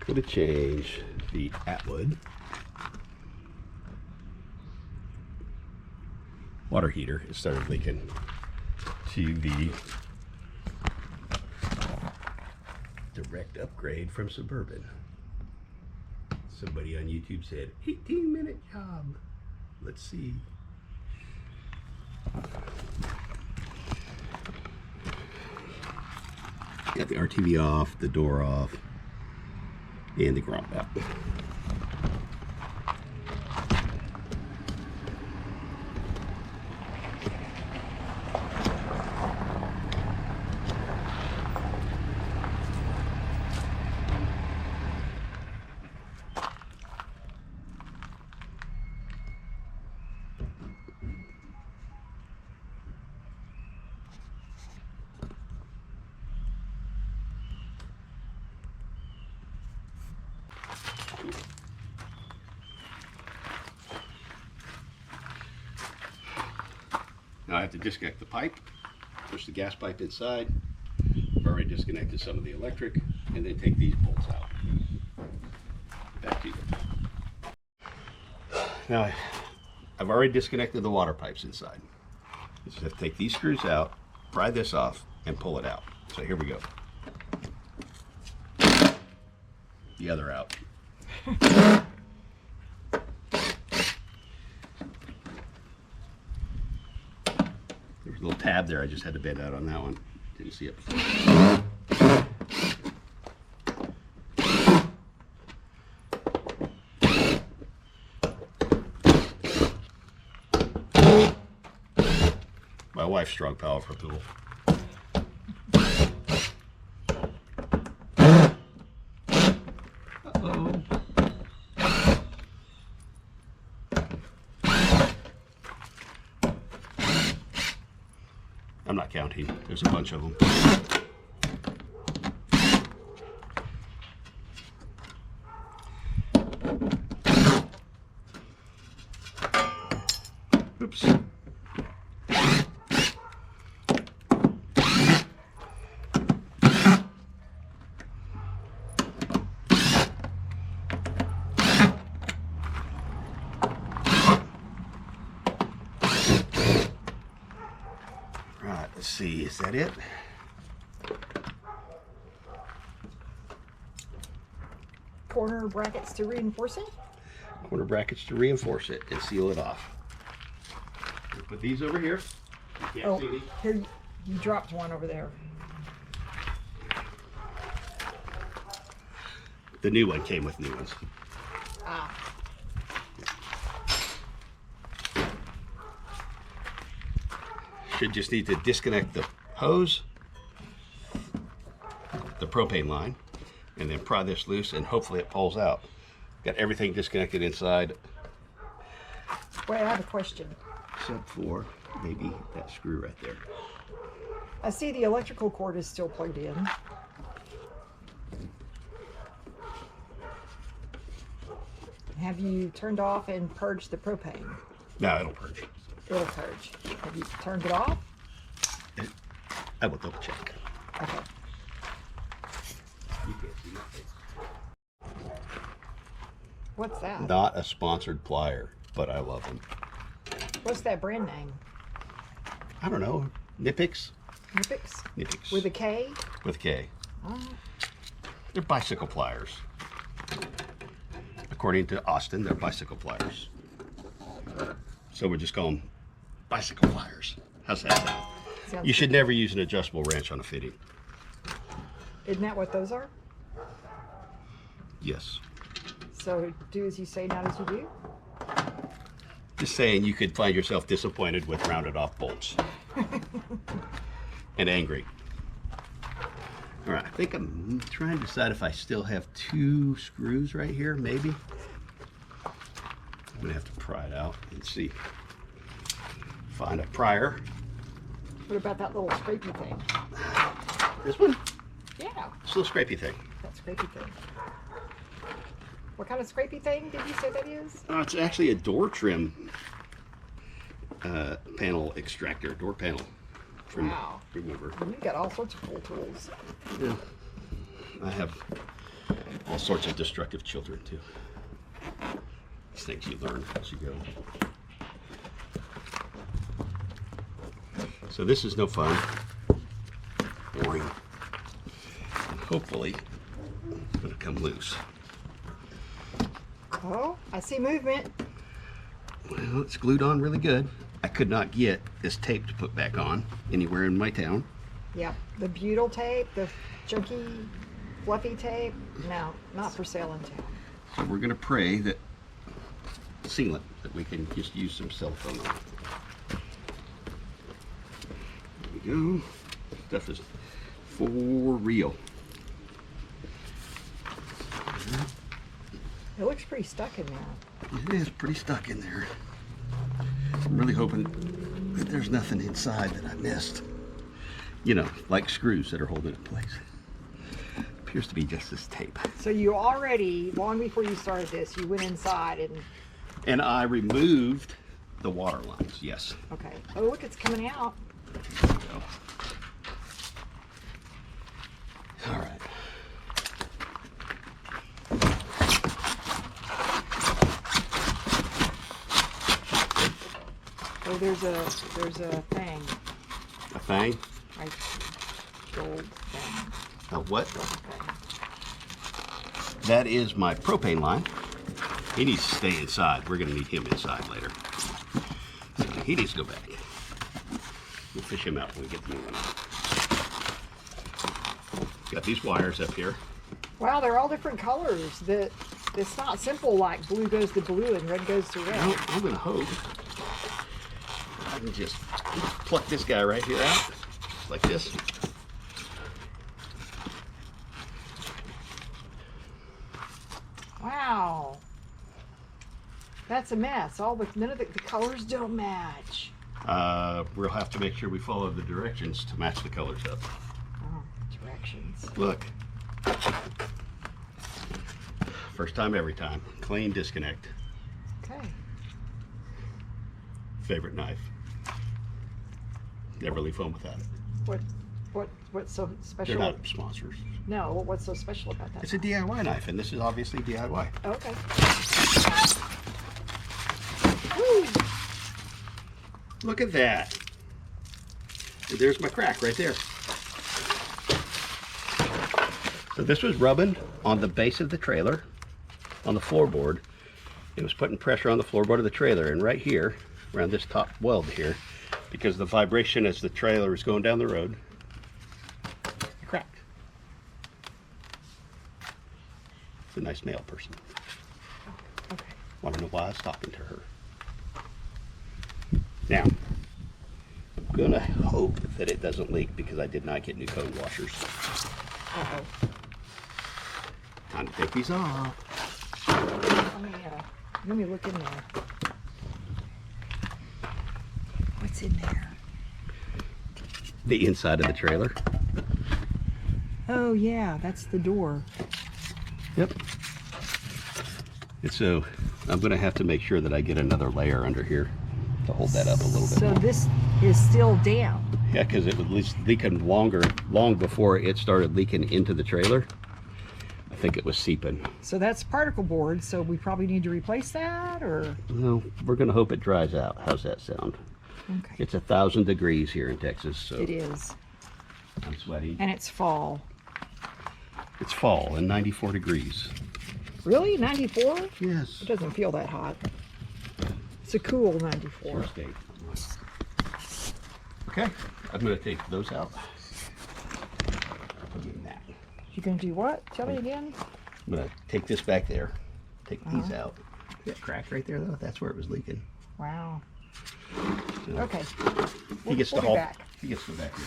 going to change the Atwood water heater. It started leaking to the direct upgrade from Suburban. Somebody on YouTube said 18-minute job. Let's see. Got the RTV off, the door off, and the ground out. Now I have to disconnect the pipe, push the gas pipe inside. I've already disconnected some of the electric, and then take these bolts out. Back to you. Now I've already disconnected the water pipes inside. I just have to take these screws out, pry this off, and pull it out. So here we go. The other out. There's a little tab there. I just had to bend out on that one. Didn't see it before. My wife's strong, powerful tool. Uh-oh. I'm not counting. There's a bunch of them. Oops. Right, let's see, is that it? Corner brackets to reinforce it? Corner brackets to reinforce it and seal it off. We'll put these over here. You can't see Oh, these. here, you dropped one over there. The new one came with new ones. Ah, Should just need to disconnect the hose, the propane line, and then pry this loose, and hopefully it pulls out. Got everything disconnected inside, wait, I have a question. except for maybe that screw right there. I see the electrical cord is still plugged in. Have you turned off and purged the propane? No, it'll purge. It'll purge. Have you turned it off? I will double check. Okay. You can't see nothing. What's that? Not a sponsored plier, but I love them. What's that brand name? I don't know. Nipix? Nipix? Nipix. With a K? With K. Oh, They're bicycle pliers. According to Austin, they're bicycle pliers. So we just call them bicycle pliers. How's that sound? sounds You should never use an adjustable wrench on a fitting. Isn't that what those are? Yes. So do as you say, not as you do? Just saying, you could find yourself disappointed with rounded off bolts. And angry. All right, I think I'm trying to decide if I still have 2 screws right here, maybe. I'm gonna have to pry it out and see. Find a prior. What about that little scrapey thing? This one? Yeah, This little scrapey thing. that scrapey thing. What kind of scrapey thing did you say that is? It's actually a door trim panel extractor, door panel trim Wow. remover. You got all sorts of cool tools. Yeah. I have all sorts of destructive children too. These things you learn as you go. So this is no fun. Boring. And hopefully it'll come loose. Oh, I see movement. Well, it's glued on really good. I could not get this tape to put back on anywhere in my town. Yep, the butyl tape, the chunky, fluffy tape. No, not for sale in town. So we're gonna pray that sealant that we can just use some cell phone on. There we go. Stuff is for real. It looks pretty stuck in there. It is pretty stuck in there. I'm really hoping that there's nothing inside that I missed. You know, like screws that are holding it in place. Appears to be just this tape. So you already, long before you started this, you went inside and, And I removed the water lines, yes. okay. Oh, look, it's coming out. There we go. All right. Oh, there's a thing. A fang? Like gold thing. A what? Okay. That is my propane line. He needs to stay inside. We're going to need him inside later. So he needs to go back. We'll fish him out when we get the new one. Got these wires up here. Wow, they're all different colors. It's not simple like blue goes to blue and red goes to red. Well, I'm going to hope I can just pluck this guy right here out, just like this. Wow. That's a mess. None of the colors don't match. We'll have to make sure we follow the directions to match the colors up. Oh, directions. Look. First time, every time. Clean disconnect. Okay. Favorite knife. Never leave home without it. What's so They're special? not sponsors. No, what's so special about that? It's a DIY knife, and this is obviously DIY. Okay. Woo! Look at that. And there's my crack right there. So this was rubbing on the base of the trailer, on the floorboard. It was putting pressure on the floorboard of the trailer, and right here, around this top weld here, because the vibration as the trailer is going down the road, it cracked. It's a nice male person. Okay. Want to know why I was talking to her. Now, I'm gonna hope that it doesn't leak because I did not get new cone washers. Uh-oh. Time to take these off. Let me look in there. What's in there? The inside of the trailer. Oh yeah, that's the door. Yep. And so I'm gonna have to make sure that I get another layer under here to hold that up a little bit So more. this is still damp. Yeah, because it was at least leaking long before it started leaking into the trailer. I think it was seeping. So that's particle board, so we probably need to replace that, or? Well, we're gonna hope it dries out. How's that sound? Okay. It's 1,000 degrees here in Texas, so It is. I'm sweaty. And it's fall. It's fall and 94 degrees. Really? 94? Yes. It doesn't feel that hot. It's a cool 94. First date. Okay, I'm gonna take those out. I'll give you that. You're gonna do what? Tell me again. I'm gonna take this back there. Take these out. That crack right there though, that's where it was leaking. Wow. So Okay. he gets we'll to be haul. back. He gets to go back here.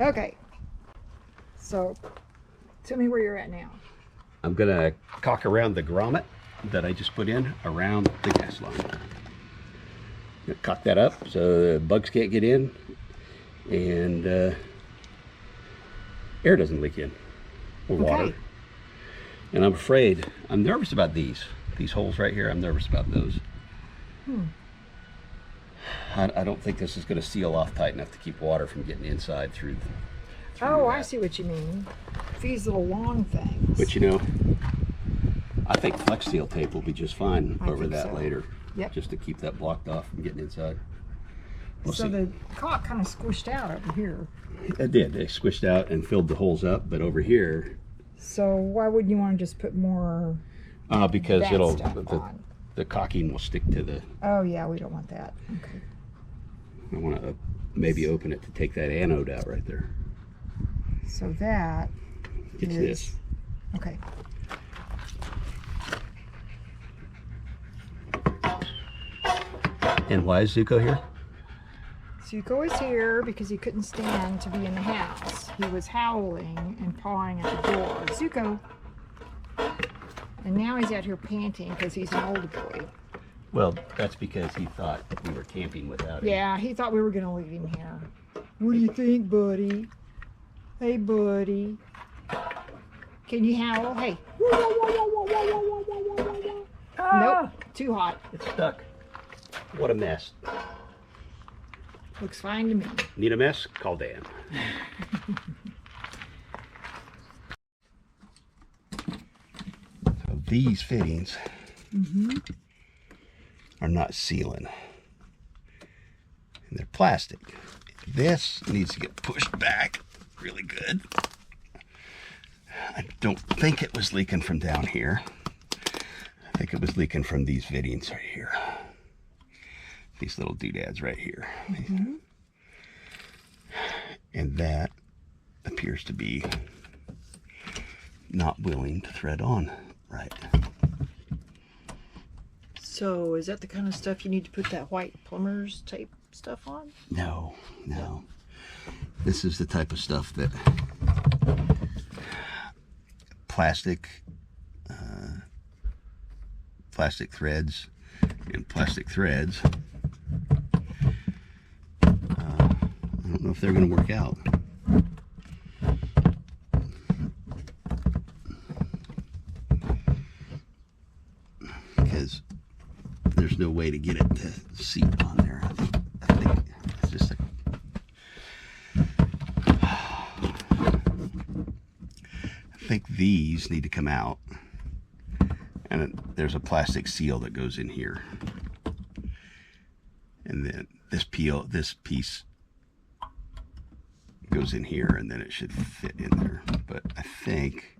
Okay. So, tell me where you're at now. I'm gonna caulk around the grommet that I just put in around the gas line. Gonna caulk that up so the bugs can't get in and air doesn't leak in or water. Okay. And I'm nervous about these holes right here. I'm nervous about those. I don't think this is going to seal off tight enough to keep water from getting inside through Oh, I that. see what you mean. these little long things. But you know, I think Flex Seal tape will be just fine I over think that so. later. Yep. Just to keep that blocked off from getting inside. We'll So see. the caulk kind of squished out over here. It did. They squished out and filled the holes up, but over here, So why wouldn't you want to just put more? because That it'll stuff on. the caulking will stick to the. Oh yeah, we don't want that. Okay. I want to maybe open it to take that anode out right there. So that It's is this. okay. And why is Zuko here? Zuko is here because he couldn't stand to be in the house. He was howling and pawing at the door. Zuko. And now he's out here panting because he's an older boy. Well, that's because he thought we were camping without him. Yeah, he thought we were going to leave him here. What do you think, buddy? Hey, buddy. Can you howl? Hey. Nope, too hot. It's stuck. What a mess. Looks fine to me. Need a mess? Call Dan. So these fittings are not sealing. And they're plastic. This needs to get pushed back really good. I don't think it was leaking from down here. I think it was leaking from these fittings right here. These little doodads right here. And that appears to be not willing to thread on right. So, is that the kind of stuff you need to put that white plumber's tape stuff on? No, no. This is the type of stuff that plastic threads and plastic threads. I don't know if they're going to work out. Because there's no way to get it to seat on there. I think it's just I think these need to come out. And there's a plastic seal that goes in here. And then this piece goes in here, and then it should fit in there. But I think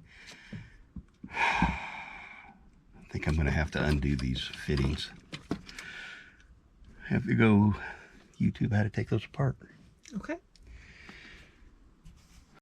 I'm gonna have to undo these fittings. I have to go YouTube how to take those apart. Okay.